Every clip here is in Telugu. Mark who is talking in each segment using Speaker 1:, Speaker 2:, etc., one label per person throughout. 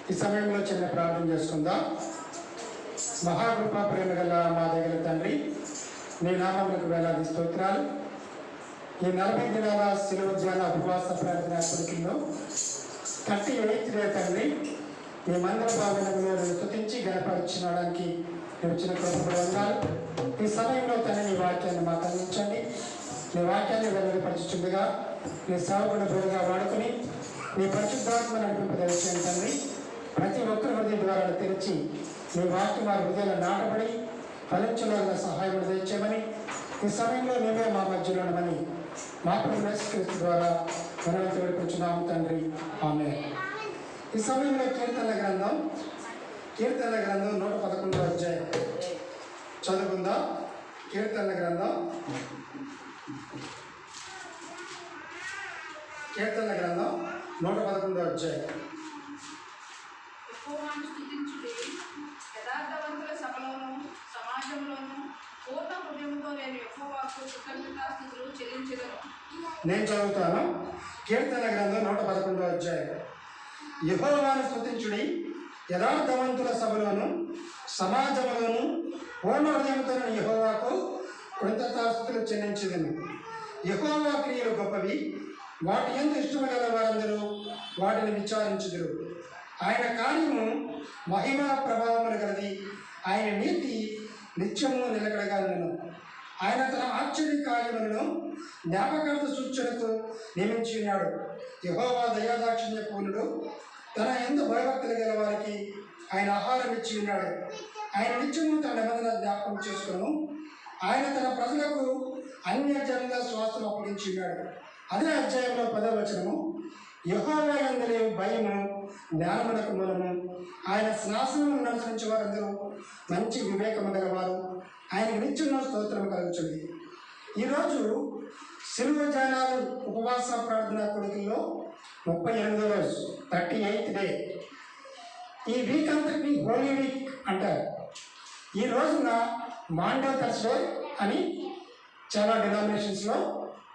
Speaker 1: ఈ సమయంలో చిన్న ప్రార్థన చేసుకుందాం. మహాకృప ప్రేమ గల మా దగ్గర తండ్రి, నీ నామములకు వేలాది స్తోత్రాలు. ఈ 40 దినాల శిలువ ధ్యాన ఉపవాస ప్రార్థన కొడుకుల్లో 38వ డే తండ్రి, మీ మందిర భావనలో స్తుతించి గణపరిచినడానికి వచ్చిన కృపకు వందనాలు. ఈ సమయంలో తండ్రి నీ వాక్యాన్ని మాకు అందించండి. నీ వాక్యాన్ని వెల్లడిపరచుచుండగా నీ సేవకుని బోధగా వాడుకుని నీ పరిశుద్ధాత్మ నడిపింపదలిచాను తండ్రి. ప్రతి ఒక్కరి హృదయ ద్వారాలు తెరిచి నీ వాక్యం వారి హృదయాలు నాటబడి ఫలించడానికి సహాయం తెచ్చామని, ఈ సమయంలో నీవే మా మధ్యలో ఉండమని మా ప్రభు యేసుక్రీస్తు ద్వారా మనం వేడుకుంటున్నాము తండ్రి. ఆమేన్. ఈ సమయంలో కీర్తనల గ్రంథం 111వ అధ్యాయం చదువుకుందాం. కీర్తనల గ్రంథం 111వ అధ్యాయం.
Speaker 2: యథార్థవంతుల సభలోను సమాజంలోను పూర్ణ హృదయంతో నేను యెహోవాకు కృతజ్ఞతాస్తుతులు చెల్లించెదను.
Speaker 1: నేను చదువుతాను. కీర్తన గ్రంథం 111వ అధ్యాయం. యెహోవాను స్తుతించుడి, యథార్థవంతుల సభలోను సమాజంలోను పూర్ణ హృదయంతో నేను యెహోవాకు కృతజ్ఞతాస్తుతులు చెల్లించెదను. యెహోవా క్రియలు గొప్పవి, వాటి యందు ఇష్టము గల వారందరూ వాటిని విచారించుదురు. ఆయన కార్యము మహిమ ప్రభావములు గలది, ఆయన నీతి నిత్యము నిలకడగా ఉన్నను. ఆయన తన ఆశ్చర్య కార్యములను జ్ఞాపకార్థ సూచనకు నియమించి ఉన్నాడు. యెహోవా దయాదాక్షిణ్య పూర్ణుడు, తన యందు భయభక్తులు గల వారికి ఆయన ఆహారం ఇచ్చి ఉన్నాడు. ఆయన నిత్యము తన నిబంధన జ్ఞాపకం చేసుకును. ఆయన తన ప్రజలకు అన్య జనుల స్వాస్థ్యం అప్పగించి ఉన్నాడు. అదే అధ్యాయంలో 10వ వచనము, యెహోవా యందు భయము జ్ఞానమునకు మూలము, ఆయన శాసనమును అనుసరించే వారందరూ మంచి వివేకము గలవారు, ఆయనకు నిత్యము స్తోత్రం కలుగుతుంది. ఈరోజు శిలువ ధ్యానాలు ఉపవాస ప్రార్థన కొడుకుల్లో 38వ రోజు, 38th డే. ఈ వీక్ అంతటిని హోలీ వీక్ అంటారు. ఈ రోజున మాండే థర్స్డే అని చాలా డినామినేషన్స్లో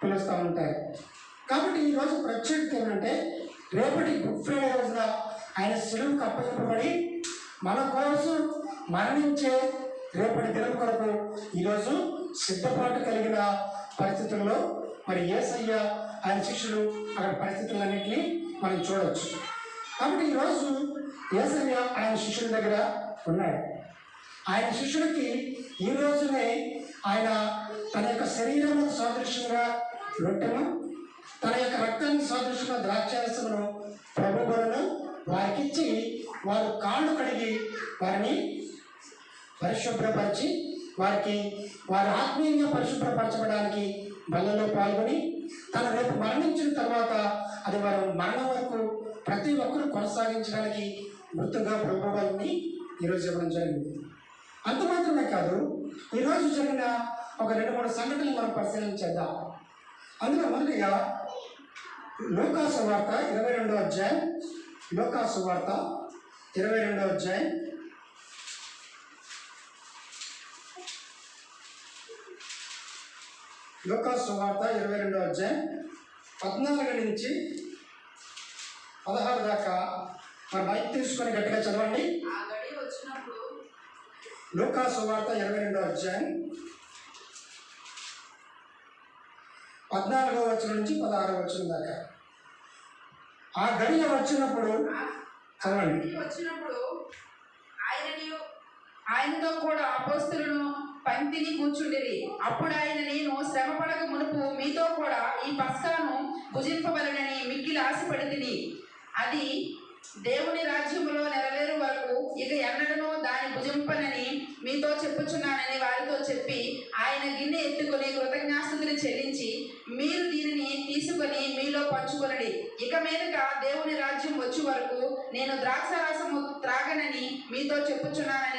Speaker 1: పిలుస్తూ ఉంటారు. కాబట్టి ఈరోజు ప్రత్యేకత ఏంటంటే, రేపటి గుడ్ ఫ్రైడే రోజున ఆయన శిలువకు అప్పగింపబడి మన కోసం మరణించే రేపటి దినం కొరకు ఈరోజు సిద్ధపాటు కలిగిన పరిస్థితుల్లో మరి యేసయ్య ఆయన శిష్యులు అక్కడ పరిస్థితులన్నింటినీ మనం చూడవచ్చు. కాబట్టి ఈరోజు యేసయ్య ఆయన శిష్యుల దగ్గర ఉన్నాడు. ఆయన శిష్యులకి ఈ రోజునే ఆయన తన యొక్క శరీరముకు సాదృశ్యంగా రొట్టెను, తన యొక్క రక్తానికి సాదృశ్యంగా ద్రాక్షారసమును ప్రభువులను వారికిచ్చి, వారు కాళ్ళు కడిగి వారిని పరిశుభ్రపరిచి వారి ఆత్మీయంగా పరిశుభ్రపరచబడానికి బలలో పాల్గొని, తన రేపు మరణించిన తర్వాత అది వారు మరణం వరకు ప్రతి ఒక్కరూ కొనసాగించడానికి గుర్తుగా ప్రభువుని ఈరోజు ఇవ్వడం జరిగింది. అంత మాత్రమే కాదు, ఈరోజు జరిగిన ఒక 2-3 సంఘటనలు మనం పరిశీలించేద్దాం. అందులో మొదటిగా లూకా సువార్త 22వ అధ్యాయం. లూకా సువార్త 22వ అధ్యాయం. లూకా సువార్త 22వ అధ్యాయం 14 నుంచి 16 దాకా మరి మైక్ తీసుకొని గట్టిగా చదవండి. లూకా సువార్త 22వ అధ్యాయం 14వ వచనం నుంచి 16వ వచనం దాకా. ఆ గడియ వచ్చినప్పుడు చదవండి.
Speaker 2: ఆయనతో కూడా అపోస్తలును పంక్తిని కూర్చుండిరి. అప్పుడు ఆయన, నేను శ్రమ పడక మునుపు మీతో కూడా ఈ పస్కాను భుజింపవలనని మిక్కిలి ఆశపడితిని. అది దేవుని రాజ్యములో నెరవేరు వరకు ఇక ఎన్నడనూ దాన్ని భుజింపనని మీతో చెప్పుచున్నానని వారితో చెప్పి, ఆయన గిన్నె ఎత్తుకొని కృతజ్ఞాస్తుతులు చెల్లించి, మీరు దీనిని తీసుకొని మీలో పంచుకొనడి. ఇక మీదట దేవుని రాజ్యం వచ్చే వరకు నేను ద్రాక్షారసము త్రాగనని మీతో చెప్పుచున్నానని.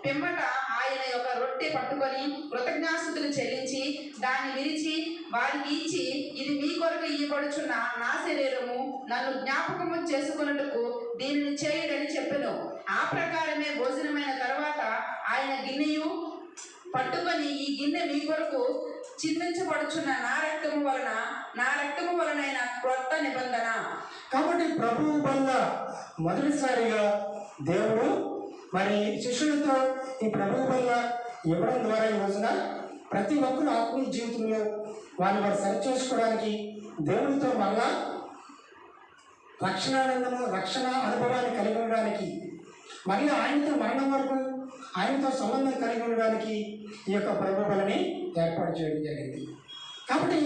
Speaker 2: పిమ్మట ఆయన యొక్క రొట్టె పట్టుకొని కృతజ్ఞాస్తుతులు చెల్లించి దాన్ని విరిచి వారికి ఇచ్చి, ఇది మీ కొరకు ఇవ్వబడుచున్న నా శరీరము, నన్ను జ్ఞాపకము చేసుకున్నట్టుకు దీనిని చేయుడని చెప్పెను. ఆ ప్రకారమే భోజనమైన తర్వాత ఆయన గిన్నెయు పట్టుకొని, ఈ గిన్నె మీ కొరకు చిందించబడుచున్న నా రక్తము వలనైన క్రొత్త నిబంధన.
Speaker 1: కాబట్టి ప్రభువు వల్ల మొదటిసారిగా దేవుడు మరి శిష్యులతో ఈ ప్రభువు వల్ల ఇవ్వడం ద్వారా ఈ రోజున ప్రతి ఒక్కరు ఆత్మీయ జీవితంలో వారు సరిచేసుకోవడానికి దేవుడితో మళ్ళా రక్షణ అనుభవాన్ని కలిగి ఉండడానికి మరియు ఆయనతో మరణం వరకు ఆయనతో సంబంధం కలిగి ఉండడానికి ఈ యొక్క ప్రభు బలని ఏర్పాటు చేయడం జరిగింది. కాబట్టి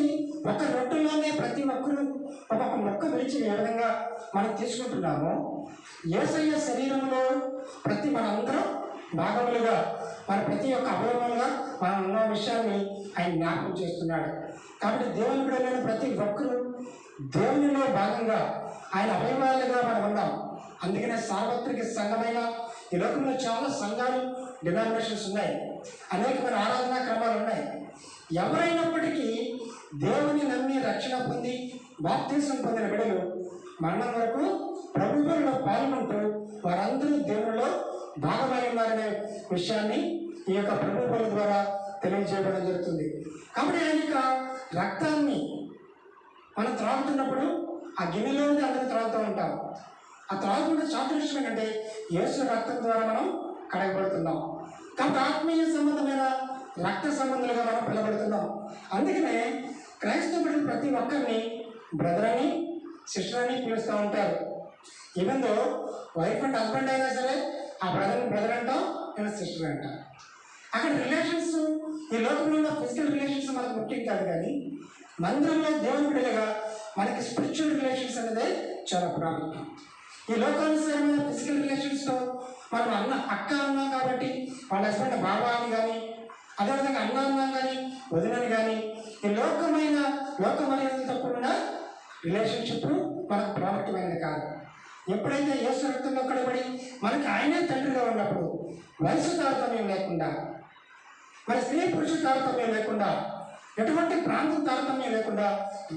Speaker 1: ఒక రొట్టెలోనే ప్రతి ఒక్కరు ఒక్కొక్క మొక్క విడిచి ఏ విధంగా మనం తీసుకుంటున్నామో యేసయ్య శరీరంలో మనందరం భాగములుగా మన ప్రతి ఒక్క అవయవాలుగా మనం ఉన్న విషయాన్ని ఆయన జ్ఞాపకం చేస్తున్నాడు. కాబట్టి దేవుని బిడ్డలైన ప్రతి ఒక్కరూ దేవునిలో భాగంగా ఆయన అవయవాలుగా మనం ఉన్నాం. అందుకనే సార్వత్రిక సంఘమైన ఈ లోకంలో చాలా సంఘాలు డినామినేషన్స్ ఉన్నాయి, అనేకమైన ఆరాధనా క్రమాలు ఉన్నాయి. ఎవరైనప్పటికీ దేవుని నమ్మి రక్షణ పొంది బాప్తీసం పొందిన బిడ్డలు మరణం వరకు ప్రభువులో పాల్గొంటూ వారందరూ దేవునిలో భాగమై ఉన్నారనే విషయాన్ని ఈ యొక్క ప్రభువుల ద్వారా తెలియజేయడం జరుగుతుంది. కాబట్టి ఆయన యొక్క రక్తాన్ని మనం త్రాగుతున్నప్పుడు ఆ గిన్నెలోనే అందరూ త్రాగుతూ ఉంటాం. ఆ త్రాగుతుంటే సాదృశ్యం ఏంటంటే యేసు రక్తం ద్వారా మనం కడగబడుతున్నాం. కాబట్టి ఆత్మీయ సంబంధమైన రక్త సంబంధాలుగా మనం పిలబడుతున్నాం. అందుకనే క్రైస్తవ బిడ్డలు ప్రతి ఒక్కరిని బ్రదర్ అని సిస్టర్ అని పిలుస్తూ ఉంటారు. Even though wife and husband అయినా సరే ఆ బ్రదర్ అంటాం, లేదా సిస్టర్ అంటాం. అక్కడ రిలేషన్స్ ఈ లోకంలో ఉన్న ఫిజికల్ రిలేషన్స్ మనకు ముఖ్యం కాదు, కానీ మందిరంలో దేవుని బిడ్డలుగా మనకి స్పిరిచువల్ రిలేషన్స్ అనేది చాలా ప్రాముఖ్యం. ఈ లోకానుసారమైన ఫిజికల్ రిలేషన్స్లో మనం అక్క అన్నాం కాబట్టి వాళ్ళ హస్బెండ్ బాబా అని కానీ, అదేవిధంగా అన్న అన్నాం కానీ వదినని కానీ, ఈ లోకమర్యాదలతో కూడిన రిలేషన్షిప్ మనకు ప్రాముఖ్యమైనది కాదు. ఎప్పుడైతే యేసు రక్తంలో కడబడి మనకి ఆయనే తండ్రిగా ఉన్నప్పుడు వయసు తారతమ్యం లేకుండా, మరి స్త్రీ పురుష తారతమ్యం లేకుండా, ఎటువంటి ప్రాంతం తారతమ్యం లేకుండా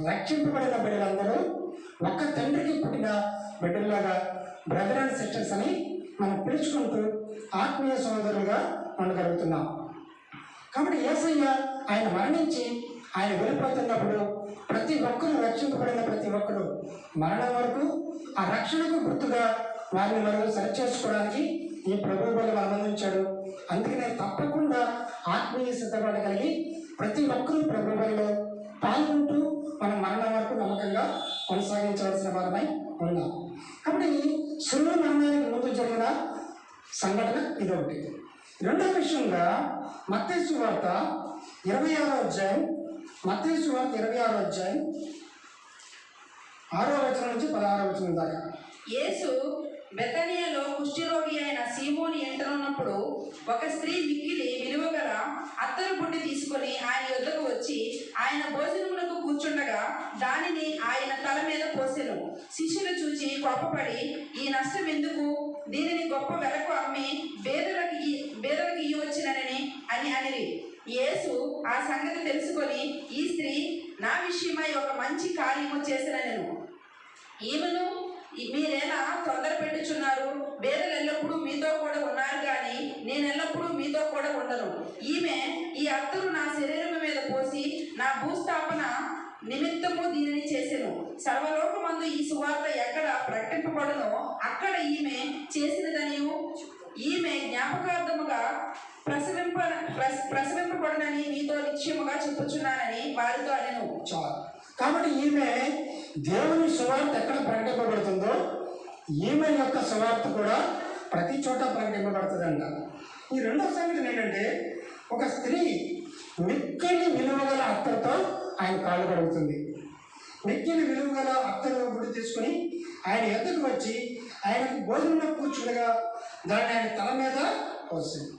Speaker 1: రక్షింపబడిన బిడ్డలందరూ ఒక్క తండ్రికి పుట్టిన బిడ్డల్లాగా బ్రదర్ అండ్ సిస్టర్స్ అని మనం పిలుచుకుంటూ ఆత్మీయ సోదరులుగా ఉండగలుగుతున్నాం. కాబట్టి యేసయ్య ఆయన మరణించి ఆయన వెళ్ళిపోతున్నప్పుడు ప్రతి ఒక్కరు రక్షింపబడిన ప్రతి ఒక్కరు మరణం వరకు ఆ రక్షణకు గుర్తుగా వారిని మనం సరిచేసుకోవడానికి ఈ ప్రభు వల్ల మనం అందించాడు. అందుకనే తప్పకుండా ఆత్మీయ సిద్ధపడ కలిగి ప్రతి ఒక్కరూ ప్రభు వల్ల పాల్గొంటూ మనం మరణం వరకు నమ్మకంగా కొనసాగించవలసిన వారమై ఉన్నాం. కాబట్టి శిలువ మరణానికి ముందు జరిగిన సంఘటన ఇదొకటి. రెండవ విషయంగా మత్తయి సువార్త 26వ అధ్యాయం 6వ వచనం నుంచి 16వ వచనం దాకా.
Speaker 2: యేసు బెతనియాలో కుష్ఠరోగి అయిన సీమోని ఎంటనున్నప్పుడు ఒక స్త్రీ మిక్కిలి విలువగల అత్తరు బుడ్డి తీసుకొని ఆయన యొద్దకు వచ్చి ఆయన భోజనములకు కూర్చుండగా దానిని ఆయన తల మీద పోసెను. శిష్యులు చూచి కోపపడి, ఈ నష్టం ఎందుకు? దీనిని గొప్ప వెలకు అమ్మి బేదలకు ఇయ్యవచ్చునని అనిరి. యేసు ఆ సంగతి తెలుసుకొని, ఈ స్త్రీ నా విషయమై ఒక మంచి కార్యము చేసినను. ఈమెను మీరేలా తొందర పెట్టుచున్నారు? బేదలు ఎల్లప్పుడూ మీతో కూడా ఉన్నారు, కానీ నేను ఎల్లప్పుడూ మీతో కూడా ఉండను. ఈమె ఈ అత్తరు నా శరీరం మీద పోసి నా భూస్థాపన నిమిత్తము దీనిని చేసెను. సర్వలోకమందు ఈ సువార్త ఎక్కడ ప్రకటింపబడునో అక్కడ ఈమె చేసినదనియు ఈమె జ్ఞాపకార్థముగా ప్రసవింపబడునని మీతో నిశ్చయముగా చెప్పుచున్నానని వారితో అనెను.
Speaker 1: కాబట్టి ఈమె దేవుని సువార్త ఎక్కడ ప్రకటింపబడుతుందో ఈమె యొక్క సువార్త కూడా ప్రతి చోట ప్రకటింపబడుతుందంట. ఈ రెండవ సంగతి ఏంటంటే, ఒక స్త్రీ మిక్కిలి విలువగల అత్తరుతో ఆయన కాళ్ళు కడుగుతుంది. మిక్కిలి విలువగల అత్తరు గుడి తీసుకుని ఆయన ఎద్దకు వచ్చి ఆయనకు భోజనంలో కూర్చుండగా దాన్ని ఆయన తల మీద పోసింది.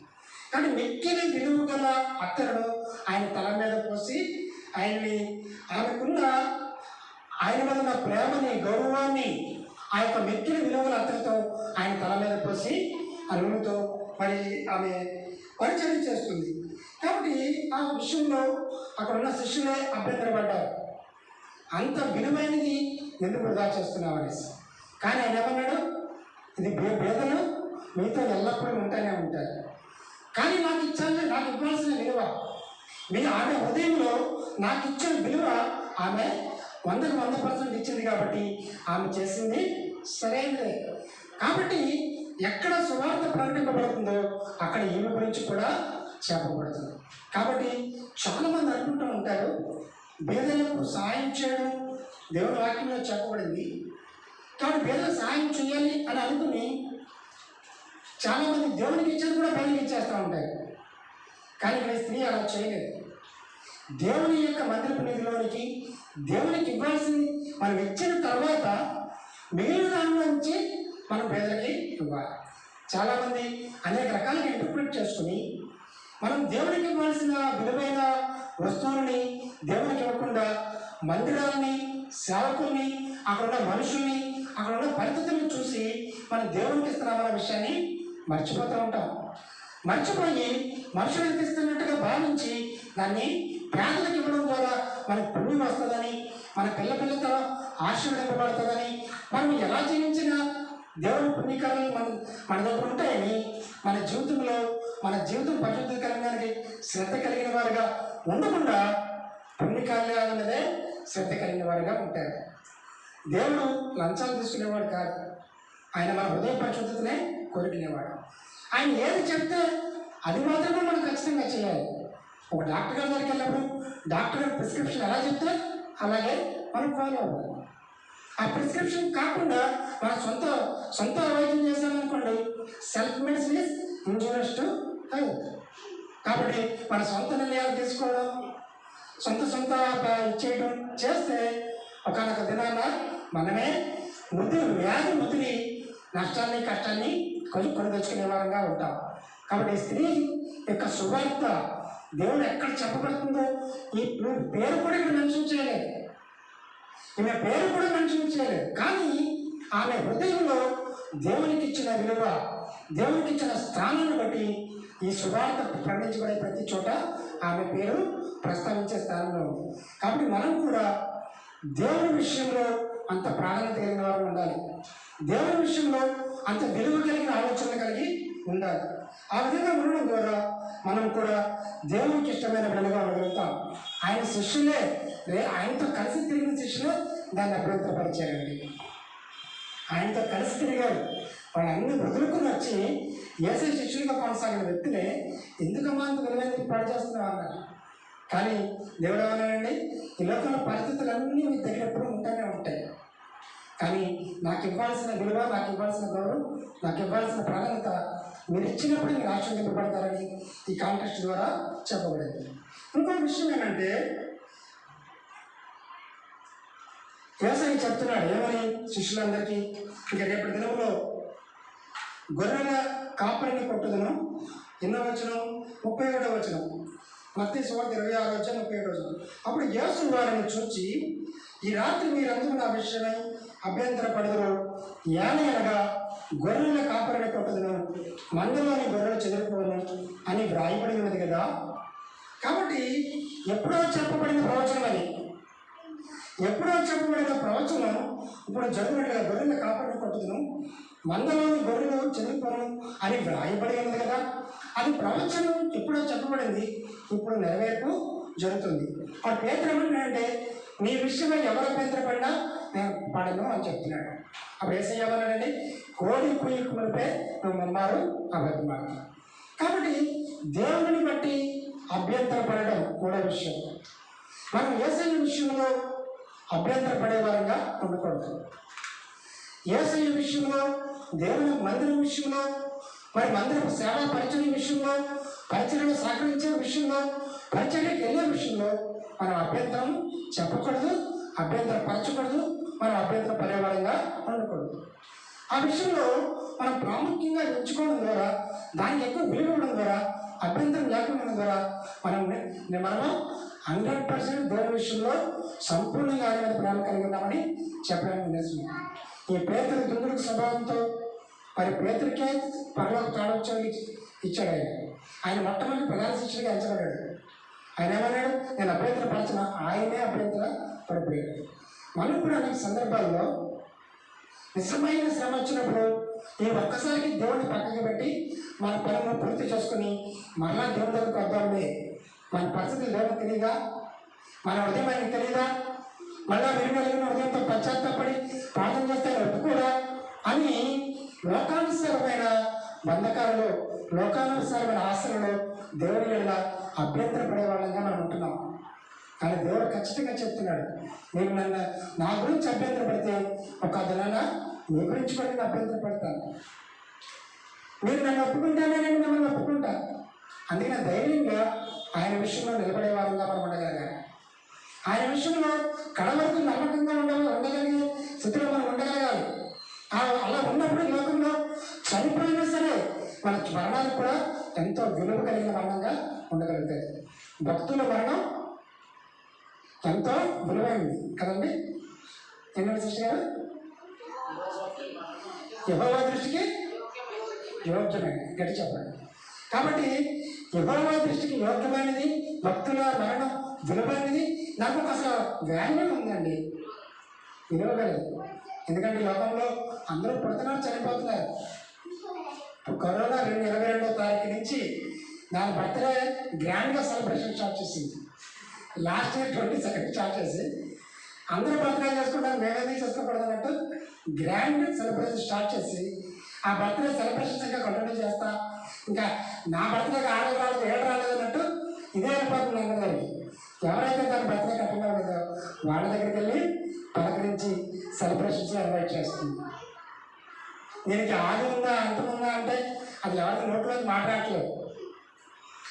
Speaker 1: కానీ మిక్కిలి విలువగల అత్తరును ఆయన తల మీద పోసి ఆయన మీద ఉన్న ప్రేమని, గౌరవాన్ని ఆ యొక్క మిక్కిలి విలువల అత్తరుతో ఆయన తల మీద పోసి ఆ నూనెతో మరి ఆమె పరిచయం చేస్తుంది. కాబట్టి ఆ విషయంలో అక్కడ ఉన్న శిష్యులే అభ్యంతరపడ్డారు. అంత విలువైనది ఎందుకు వృధా చేస్తున్నావు అనేసి. కానీ ఆయన ఏమన్నాడు, ఇది బేదలు మీతో ఎల్లప్పుడూ ఉంటానే ఉంటారు, కానీ నాకు ఇవ్వాల్సిన విలువ ఆమె హృదయంలో నాకు ఇచ్చిన విలువ ఆమె 100% ఇచ్చింది కాబట్టి ఆమె చేసింది సరైనదే. కాబట్టి ఎక్కడ సువార్త ప్రకటింపబడుతుందో అక్కడ ఈమె గురించి కూడా చెప్పబడుతుంది. కాబట్టి చాలామంది అనుకుంటూ ఉంటారు, పేదలకు సహాయం చేయడం దేవుని వాక్యంలో చెప్పబడింది కాబట్టి పేదలకు సహాయం చేయాలి అని అనుకుని చాలామంది దేవునికి ఇచ్చేది కూడా పేదలకు ఇచ్చేస్తూ ఉంటారు. కానీ ఇక్కడ స్త్రీ అలా చేయలేదు. దేవుని యొక్క మందిరపు నిధిలోనికి దేవునికి ఇవ్వాల్సింది మనం ఇచ్చిన తర్వాత మిగిలిన దాని నుంచి మనం పేదలకి ఇవ్వాలి. చాలామంది అనేక రకాలుగా ఇంటర్ప్రిట్ చేసుకుని మనం దేవునికి ఇవ్వాల్సిన విలువైన వస్తువులని దేవునికి ఇవ్వకుండా మందిరాలని, సేవకుల్ని, అక్కడ ఉన్న మనుషుల్ని, అక్కడ ఉన్న పరిస్థితులను చూసి మనం దేవునికి ఇస్తున్నామన్న విషయాన్ని మర్చిపోతూ ఉంటాం. మర్చిపోయి మనుషులకు ఇస్తున్నట్టుగా భావించి దాన్ని పేదలకు ఇవ్వడం ద్వారా మనకు పుణ్యం వస్తుందని, మన పిల్లలతో ఆశీర్వదింపబడుతుందని, మనం ఎలా జీవించినా దేవుని పుణ్యకాలను మన దగ్గర ఉంటాయని మన జీవితం పరిశుద్ధి కలిగడానికి శ్రద్ధ కలిగిన వారుగా ఉండకుండా పుణ్యకార్యాల మీదే శ్రద్ధ కలిగిన వారుగా ఉంటారు. దేవుడు లంచాలు తీసుకునేవాడు కాదు. ఆయన మన హృదయ పరిశుద్ధతనే కోరుకునేవాడు. ఆయన ఏది చెప్తే అది మాత్రమే మనం ఖచ్చితంగా చేయాలి. ఒక డాక్టర్ గారి దగ్గరికి వెళ్ళినప్పుడు డాక్టర్ గారి ప్రిస్క్రిప్షన్ ఎలా చెప్తే అలాగే మనం ఫాలో అవ్వాలి. ఆ ప్రిస్క్రిప్షన్ కాకుండా మన సొంత వైద్యం చేసామనుకోండి, self medicine is injurious to health. కాబట్టి మన సొంత నిర్ణయాలు తీసుకోవడం, సొంత చేయడం చేస్తే ఒకనొక దినాన మనమే వ్యాధి ముదిరి నష్టాన్ని కష్టాన్ని కొని తెచ్చుకునే వారంగా ఉంటాం. కాబట్టి స్త్రీ యొక్క సువార్త దేవుడు ఎక్కడ చెప్పబడుతుందో ఈ పేరు కూడా ఇక్కడ మెన్షన్ చేయలేదు. ఈమె పేరు కూడా మెన్షన్ చేయలేదు. కానీ ఆమె హృదయంలో దేవునికి ఇచ్చిన విలువ, దేవునికి ఇచ్చిన స్థానాన్ని బట్టి ఈ సువార్త ప్రకటించబడే ప్రతి చోట ఆమె పేరు ప్రస్తావించే స్థానంలో ఉంది. కాబట్టి మనం కూడా దేవుని విషయంలో అంత ప్రాధాన్యత కలిగిన వారు ఉండాలి. దేవుని విషయంలో అంత విలువ కలిగిన ఆలోచన కలిగి ఉండాలి. ఆ విధంగా ఉండడం ద్వారా మనం కూడా దేవునికి ఇష్టమైన బిడ్డలుగా ఉండగలుగుతాం. ఆయన శిష్యులే, ఆయనతో కలిసి తిరిగిన శిష్యులే దాన్ని అభ్యంతరపరిచారండి. ఆయనతో కలిసి తిరిగారు. వాళ్ళన్ని వదులుకుని వచ్చి ఏసై శిష్యులుగా కొనసాగిన వ్యక్తులే ఎందుకమ్మా అంత విలువైన పాడు చేస్తున్నావు అన్నారు. కానీ దేవుడు ఏమన్నాడండి, ఈ లోకంలో పరిస్థితులన్నీ మీ దగ్గర ఎప్పుడు ఉంటూనే ఉంటాయి. కానీ నాకు ఇవ్వాల్సిన విలువ, నాకు ఇవ్వాల్సిన గౌరవం, నాకు ఇవ్వాల్సిన ప్రాధాన్యత మీరు ఇచ్చినప్పుడు మీరు ఆశీర్వదింపబడతారని ఈ కాంటెక్స్ట్ ద్వారా చెప్పబడింది. ఇంకో విషయం ఏంటంటే, యేసయ్య చెప్తున్నాడు ఏమని శిష్యులందరికీ, ఇంకా రేపటి దినంలో గొర్రెల కాపరిని కొట్టుదను. ఎన్నో వచనం? 37వ వచనం. మత్తయి సువార్త 26వ వచనం. అప్పుడు యేసు వారిని చూచి, ఈ రాత్రి మీరందరూ నా విషయమై అభ్యంతరపడదురు. ఏలయనగా గొర్రెల కాపరిని కొట్టుదను, మందలోని గొర్రెలు చెదిరిపోను అని వ్రాయబడి ఉన్నది కదా. కాబట్టి ఎప్పుడో చెప్పబడిన ప్రవచనం ఇప్పుడు జరుగునట్టుగా గొర్రెల కాపరిని కొట్టుదను, మందలోని గొర్రెలు చెదిరిపోను అని వ్రాయబడి ఉన్నది కదా. అది ప్రవచనం ఎప్పుడో చెప్పబడింది, ఇప్పుడు నెరవేర్పు జరుగుతుంది. ఆ పేతురు ఏమంటున్నాడంటే, నీ విషయమై ఎవరు అభ్యంతరపడినా నేను పడను అని చెప్తున్నాడు. అప్పుడు యేసయ్య ఏమన్నాడండి, కోడి కుయ్యకు మునిపే నువ్వు మమ్మారు అబద్ధమాడుతున్నావు. కాబట్టి దేవుని బట్టి అభ్యంతరపడడం కూడా విషయం. మనం యేసయ్య విషయంలో అభ్యంతరపడే వారంగా ఉండకూడదు. యేసయ్య విషయంలో, దేవుని మందిరం విషయంలో, మరి మందిరం సేవా పరిచర్య విషయంలో, పరిచర్యను సహకరించే విషయంలో, పరిచర్యకి వెళ్ళే విషయంలో మనం అభ్యంతరం చెప్పకూడదు, అభ్యంతరపరచకూడదు, మనం అభ్యంతర పర్యావరణంగా ఉండకూడదు. ఆ విషయంలో మనం ప్రాముఖ్యంగా ఎంచుకోవడం ద్వారా, దానికి ఎక్కువ విలువ ఇవ్వడం ద్వారా, అభ్యంతరం లేకపోవడం ద్వారా మనము 100% దేవుని విషయంలో సంపూర్ణంగా ఆయన మీద ప్రేమ కలిగి ఉన్నామని చెప్పడానికి ఉద్దేశం. ఈ పేతురు దుందుడుకు స్వభావంతో మరి పేతురికే పరలోక తాడొచ్చి ఇచ్చాడు. ఆయన మొట్టమొదటి ప్రధాన శిష్యుడిగా ఎంచబడ్డాడు. ఆయన ఏమన్నాడు, నేను అభ్యంతర పరచిన, ఆయనే అభ్యంతర పడిపోయాడు. మనం కూడా అనేక సందర్భాల్లో నిజమైన శ్రమ వచ్చినప్పుడు ఈ ఒక్కసారికి దేవుడిని పక్కకి పెట్టి మన పనులను పూర్తి చేసుకుని మరలా దేవుడి దగ్గరకు వద్దాంలే మన పరిస్థితులు దేవునికి తెలియదా? మన హృదయం ఆయనకి తెలియదా? మళ్ళా వెలుగలిగిన హృదయంతో పశ్చాత్తాపడి ప్రార్థన చేస్తే ఒప్పుకోడా అని లోకానుసారమైన బంధకాలలో, లోకానుసారమైన ఆశలలో దేవుని వల్ల అభ్యంతరపడే వాళ్ళంగా మనం ఉంటున్నాం. కానీ దేవుడు ఖచ్చితంగా చెప్తున్నాడు, నేను నా గురించి అభ్యంతరపడితే ఒక దినాన మీ గురించి కూడా నేను అభ్యంతరపడతాను. మీరు నన్ను ఒప్పుకుంటానే, నేను మిమ్మల్ని ఒప్పుకుంటాను. అందుకని ధైర్యంగా ఆయన విషయంలో నిలబడే వారంగా మనం ఉండగలగాలి. ఆయన విషయంలో కడ వరకు నమ్మకంగా ఉండగలిగే స్థితిలో మనం ఉండగలగాలి. అలా ఉన్నప్పుడు లోకంలో చనిపోయినా సరే మన మరణానికి కూడా ఎంతో విలువ కలిగిన మరణంగా ఉండగలుగుతాయి. భక్తుల మరణం ఎంతో విలువైంది కదండి. ఏంటంటే సిస్టర్ గారు, యెహోవా దృష్టికి యోగ్యమైనది, గట్టి చెప్పండి. కాబట్టి యెహోవా దృష్టికి యోగ్యమైనది, భక్తుల మరణం విలువైనది. నాకు అసలు వాల్యూ ఉందండి, విలువ కలిగి. ఎందుకంటే ఈ లోకంలో అందరూ పుడుతున్నారు, చనిపోతున్నారు. కరోనా 22వ తారీఖు నుంచి దాని బర్త్డే గ్రాండ్గా సెలబ్రేషన్ స్టార్ట్ చేసింది. లాస్ట్ ఇయర్ 22nd స్టార్ట్ చేసి అందరూ బర్త్డే చేసుకుంటారు, మేమేది చేసుకోకూడదు అన్నట్టు గ్రాండ్ సెలబ్రేషన్ స్టార్ట్ చేసి ఆ బర్త్డే సెలబ్రేషన్స్ ఇంకా కంటిన్యూ చేస్తా. ఇంకా నా బర్త్డేకి 6 రాలేదు 7 రాలేదు అన్నట్టు ఇదే అయిపోతుంది అందరికీ. ఎవరైతే దాని బర్త్డే కంటిన్యూ అవ్వలేదో వాళ్ళ దగ్గరికి వెళ్ళి పలకరించి సెలబ్రేషన్స్ ఇన్వైట్ చేస్తుంది. దీనికి ఆది ఉందా అంతం ఉందా అంటే అది ఎవరికి నోట్లోకి మాట్లాడట్లేదు.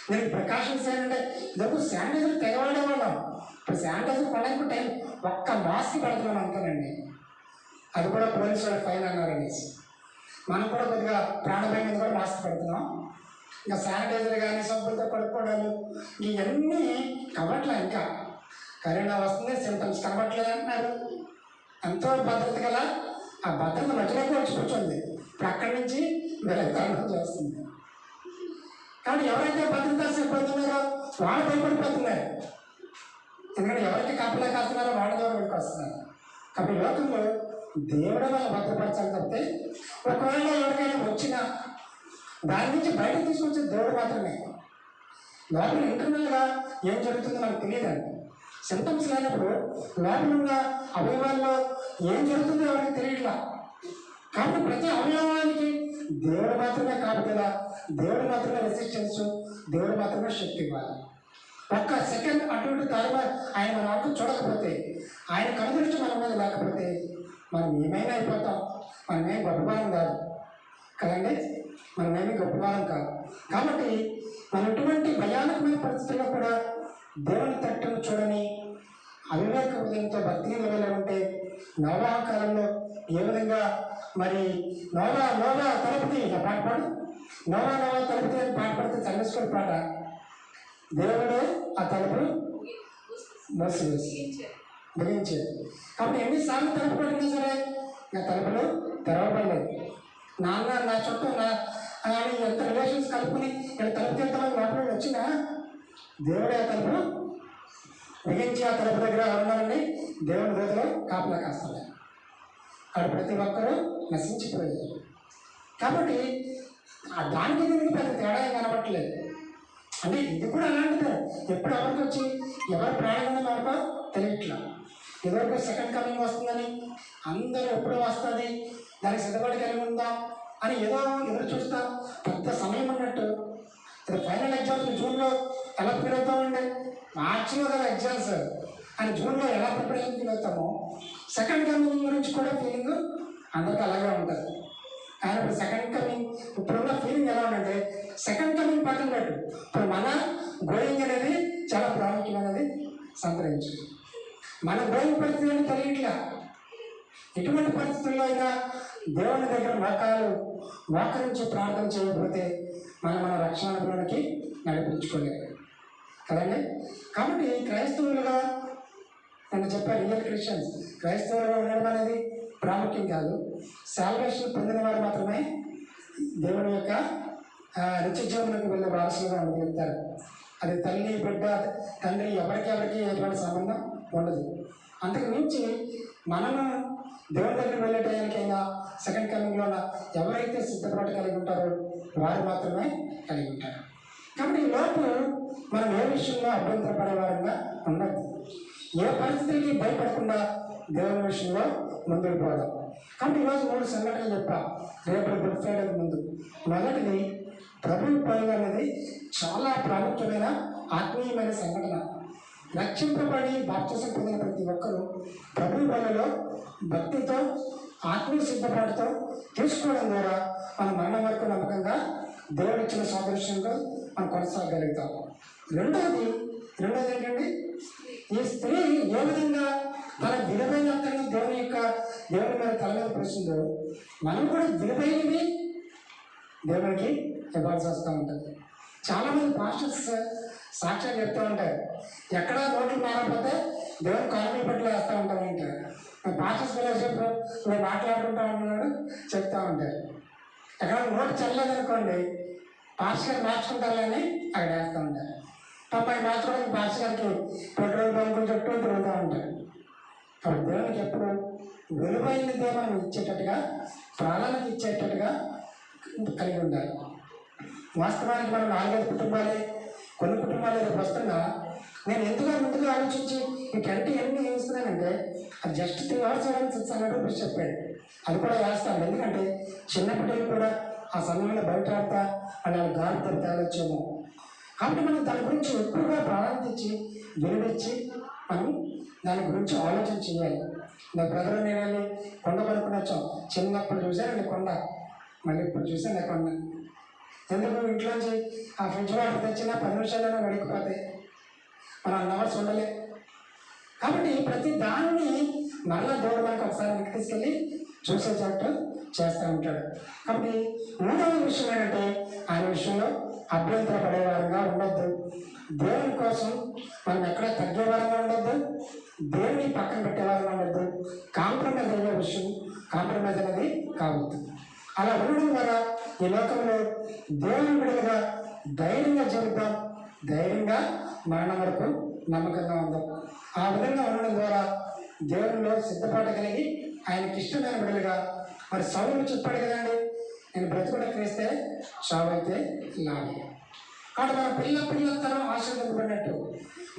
Speaker 1: దీనికి ప్రికాషన్స్ ఏంటంటే ఇదొక శానిటైజర్ తెగవాడేవాళ్ళం. ఇప్పుడు శానిటైజర్ కొనడానికి టైం ఒక్క మాస్క్ పెడుతున్నాం అంతేనండి. అది కూడా పోలీసు వాళ్ళు ఫైన్ అన్నారు అనేసి మనం కూడా కొద్దిగా ప్రాణభయం మీద కూడా మాస్క్ పెడుతున్నాం. ఇంకా శానిటైజర్ కానీ సబ్బులతో కడుక్కోవడాలు ఇవన్నీ కవట్లే. ఇంకా కరోనా వస్తుంది, సింటమ్స్ కనబట్లేదు అంటున్నారు. ఎంతో భద్రత గల ఆ భద్రత మధ్యలోకి వచ్చి కూర్చోండి. ఇప్పుడు అక్కడి నుంచి వెలగడం చేస్తుంది. కానీ ఎవరైతే భద్రత సిబ్బందున్నారో వాళ్ళు భయపడిపోతున్నారు. ఎందుకంటే ఎవరికి కాపలా కాస్తున్నారో వాళ్ళ ద్వారా వెళ్ళి వస్తున్నారు. కాబట్టి లోకంలో దేవుడే వాళ్ళు భద్రపరచాలి తప్పితే ఒకవేళ ఎవరికైనా వచ్చినా దాని నుంచి బయటకు తీసుకొచ్చే దేవుడు మాత్రమే. లోపల ఇంటర్నల్గా ఏం జరుగుతుందో మనకు తెలియదండి. సింటమ్స్ లేనప్పుడు లోపల ఉన్న అవయవాల్లో ఏం జరుగుతుందో ఎవరికి తెలియట్లా. కాబట్టి ప్రతి అవయవానికి దేవుడు మాత్రమే కాపుదల, దేవుడు మాత్రమే రెసిస్టెన్స్, దేవుడు మాత్రమే శక్తి ఇవ్వాలి. ఒక్క సెకండ్ అటు ఇటు ఆయన మన వంక చూడకపోతే, ఆయన కనుదృష్టి మన మీద లేకపోతే మనం ఏమైనా అయిపోతాం. మనమేం గొప్పవారం కాదు కదండి, మనమేమి గొప్పవారం కాదు. కాబట్టి మన ఇటువంటి భయానకమైన పరిస్థితుల్లో కూడా దేవుని తట్టును చూడని అవివేక హృదయంతో భక్తి నిలవలే ఉంటే నోవా కాలంలో ఏ విధంగా మరి నోవా తలుపుది ఆ పాట పాడు, నోవా తలుపుది అని పాట పడితే సండే స్కూల్ పాట. దేవుడు ఆ తలుపులు మూసివేసి బిగించేది. కాబట్టి ఎన్నిసార్లు తలుపు పడినా సరే నా తలుపులు తెరవబడలేదు. నాన్న నా చుట్టూ అని ఎంత రిలేషన్స్ కలుపుకుని ఇక్కడ తలుపు తీర్థమని లోపల వచ్చినా దేవుడే ఆ తలుపు బిగించి ఆ తలుపు దగ్గర ఉన్నారని దేవుని దగ్గర కాపలా కాస్తారు. అక్కడ ప్రతి ఒక్కరూ నశించిపోయారు. కాబట్టి దానికి దీనికి పెద్ద తేడా ఏం కనబట్టలేదు. అంటే ఇది కూడా అలాంటిదే. ఎప్పుడు ఎవరికి వచ్చి ఎవరు ప్రాణంగా ఎవరికో తెలియట్లా. ఎవరికో సెకండ్ కమింగ్ వస్తుందని అందరూ ఎప్పుడు వస్తుంది దానికి సిద్ధపడి కలిగి ఉందాం అని ఏదో ఎదురు చూస్తాం. పెద్ద సమయం అన్నట్టు ఇది ఫైనల్ ఎగ్జామ్స్ జూన్లో ఎలా ప్రిపేర్ అవుతామండి, మార్చిలో కదా ఎగ్జామ్స్ అని జూన్లో ఎలా ప్రిపరేషన్ ఫీల్ అవుతామో సెకండ్ కమింగ్ గురించి కూడా ఫీలింగ్ అందరికీ అలాగే ఉంటుంది. కానీ ఇప్పుడు సెకండ్ కమింగ్ ఇప్పుడున్న ఫీలింగ్ ఎలా ఉందంటే సెకండ్ కమింగ్ పక్కన పెట్టు, ఇప్పుడు మన గోయింగ్ అనేది చాలా ప్రాముఖ్యమైనది సంతరించింది. మన గోయింగ్ పరిస్థితి తెలియట్లా. ఎటువంటి పరిస్థితుల్లో అయినా దేవుని దగ్గర మోకరించి ప్రార్థన చేయకపోతే మన రక్షణలోనికి నడిపించుకోలేదు కదండి. కాబట్టి క్రైస్తవులుగా నేను చెప్పాను, రియల్ క్రిస్టియన్స్ క్రైస్తవులుగా ఉండడం అనేది ప్రాముఖ్యం కాదు. సాల్వేషన్ పొందిన వారు మాత్రమే దేవుని యొక్క నిత్య జీవనానికి వెళ్ళే వారసులుగా ఉండగలుగుతారు. అది తల్లి బిడ్డ తండ్రి ఎవరికి ఎటువంటి సంబంధం ఉండదు. అంతకు మించి మనము దేవుని దగ్గరికి వెళ్ళే టైంకైనా సెకండ్ కమింగ్లో ఎవరైతే సిద్ధపాటు కలిగి ఉంటారో వారు మాత్రమే కలిగి ఉంటారు. కాబట్టి ఈ లోపు మనం ఏ విషయంలో అభ్యంతరపడే వారంగా ఉండదు. ఏ పరిస్థితులకి భయపడకుండా దేవుని విషయంలో ముందుకు పోదాం. కాబట్టి ఈరోజు 3 సంఘటనలు చెప్పా రేపు గుడ్ ఫ్రైడే ముందు. మొదటిది ప్రభు పండుగ అనేది చాలా ప్రాముఖ్యమైన ఆత్మీయమైన సంఘటన. రక్షింపబడి బాప్తిసం పొందిన ప్రతి ఒక్కరూ ప్రభు పనులలో భక్తితో ఆత్మీయ సిద్ధపాటుతో తీసుకోవడం ద్వారా మన మరణం వరకు నమ్మకంగా దేవుడు ఇచ్చిన సాదృశ్యంగా మనం కొనసాగలుగుతాం. రెండోది ఏంటంటే ఈ స్త్రీ ఏ విధంగా తన విలువైన అతన్ని దేవుని మీద తల మీద ప్రశ్నిందో మనం కూడా విలువైనవి దేవునికి ఇవ్వాల్సి వస్తూ ఉంటుంది. చాలామంది పాస్టర్స్ సాక్ష్యాలు చెప్తూ ఉంటారు, ఎక్కడ నోట్లు మారకపోతే దేవుని కాలనీ పట్ల వేస్తూ ఉంటారు అంటారు. పాస్టర్స్ ఫెలోషిప్ నేను మాట్లాడుకుంటా ఉంటున్నాడు చెప్తూ ఉంటారు. ఎక్కడ నోటు చల్లలేదనుకోండి పాస్టర్ మార్చుకుంటారని అక్కడ వేస్తూ ఉంటారు. అబ్బాయి మార్చుకోవడానికి పాస్టర్ గారికి పెట్రోల్ బంకులు చుట్టూ తిరుగుతూ ఉంటారు. కాబట్టి దేవునికి ఎప్పుడు విలువైన దేవుని ఇచ్చేటట్టుగా ప్రాణానికి ఇచ్చేటట్టుగా కలిగి ఉండాలి. వాస్తవానికి మనం 4-5 కుటుంబాలే, కొన్ని కుటుంబాలు రేపు వస్తున్నా నేను ఎందుకు ముందుగా ఆలోచించి ఈ టెంట్ ఎన్ని వేస్తున్నానంటే అది జస్ట్ 3 hours 600 రూపీస్ చెప్పాడు. అది కూడా వేస్తాను, ఎందుకంటే చిన్నప్పటికి కూడా ఆ సమయంలో బయట ఆడతా అని వాళ్ళు గాలి తేలొచ్చేమో. కాబట్టి మనం దాని గురించి ఎక్కువగా ప్రాధాన్యత ఇచ్చి విలువిచ్చి మనం దాని గురించి ఆలోచన చేయాలి. నా బ్రదర్ నేను వెళ్ళి కొండ కొనుక్కుని వచ్చాం. చిన్నప్పుడు చూసానండి కొండ, మళ్ళీ ఇప్పుడు చూసాను కొండ. ఎందుకు ఇంట్లోంచి ఆ ఫ్రిడ్జ్ వాటర్ తెచ్చినా 10 నిమిషాల్లోనే వడికిపోతాయి, మనం 1 hours ఉండలే. కాబట్టి ప్రతి దాన్ని మళ్ళా దేవుడు మనకు ఒకసారి వెనక్కి తీసుకెళ్ళి చూసేటట్టు చేస్తూ ఉంటాడు. కాబట్టి 3వ విషయం ఏంటంటే ఆయన విషయంలో అభ్యంతర పడేవారంగా ఉండొద్దు. దేవుని కోసం మనం ఎక్కడ తగ్గేవారంగా ఉండొద్దు, దేవుని పక్కన పెట్టేవారంగా ఉండొద్దు. కాంప్రమైజ్ అయ్యే విషయం కాంప్రమైజ్ అనేది కావద్దు. అలా ఉండడం ద్వారా ఈ లోకంలో దేవుని బిడ్డలుగా ధైర్యంగా జీవిద్దాం, ధైర్యంగా మరణం వరకు నమ్మకంగా ఉందాం. ఆ విధంగా ఉండడం ద్వారా దేవునిలో సిద్ధపాటు కలిగి ఆయనకి ఇష్టమైన బిడ్డలుగా, మరి సౌలు చెప్పాడు కదండి, నేను బ్రతుకుడ క్రీస్తే చావైతే లాభం. కాబట్టి మన పిల్లతరం ఆశీర్వదింపబడినట్టు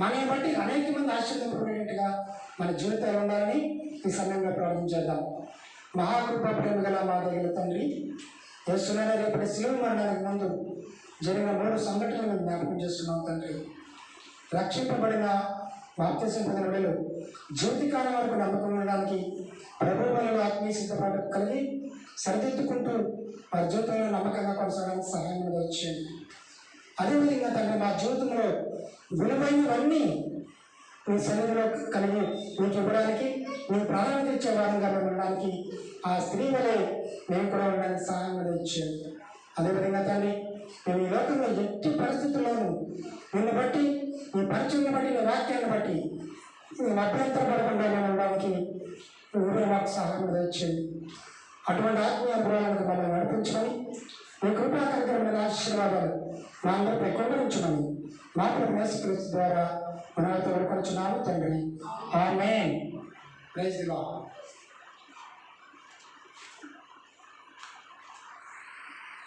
Speaker 1: మనల్ని బట్టి అనేక మంది ఆశీర్వదింపబడినట్టుగా మన జీవితాలు ఉండాలని ఈ సమయంలో ప్రార్థించేద్దాం. మహాకృప ప్రేమ గల మా దగ్గర తండ్రి, యేసునైనా రేపటి శిలువ మరణానికి ముందు జరిగిన 3 సంఘటనలను జ్ఞాపకం చేస్తున్నాం తండ్రి. రక్షింపబడిన బాప్తిసం పొందిన బిడ్డలు జీవితకాలం వరకు నమ్మకం ఉండడానికి ప్రభు వల్ల ఆత్మీయ సిద్ధపాటు కలిగి సరిదిద్దుకుంటూ వారి జీవితంలో నమ్మకంగా కొనసాగడానికి సహాయం వచ్చేది. అదేవిధంగా తండ్రి మా జీవితంలో విలువైనవన్నీ మీ సన్నిధిలో కలిగి మీకు ఇవ్వడానికి, మీ ప్రాధాన్యత ఇచ్చే వారంగా మేము ఉండడానికి, ఆ స్త్రీ వలె మేము కూడా ఉండడానికి సహాయం ఇచ్చేది. అదేవిధంగా తండ్రి మేము ఈ లోకంలో ఎట్టి పరిస్థితుల్లోనూ నిన్ను బట్టి, నీ పరిచయం బట్టి, నీ వాక్యాన్ని బట్టి మేము అభ్యంతరపడకుండా మేము ఉండడానికి నువ్వే మాకు సహాయం ఇచ్చేది. అటువంటి ఆత్మీయ అనుభవాలను మమ్మల్ని నడిపించమని, మీ కృపాకరమైన ఆశీర్వాదాలు మా అందరిపై కొండరించమని మా ప్రభు యేసుక్రీస్తు ద్వారా మనతో వేడుకొనుచున్నాము తండ్రి. ఆమేన్. Praise the lord.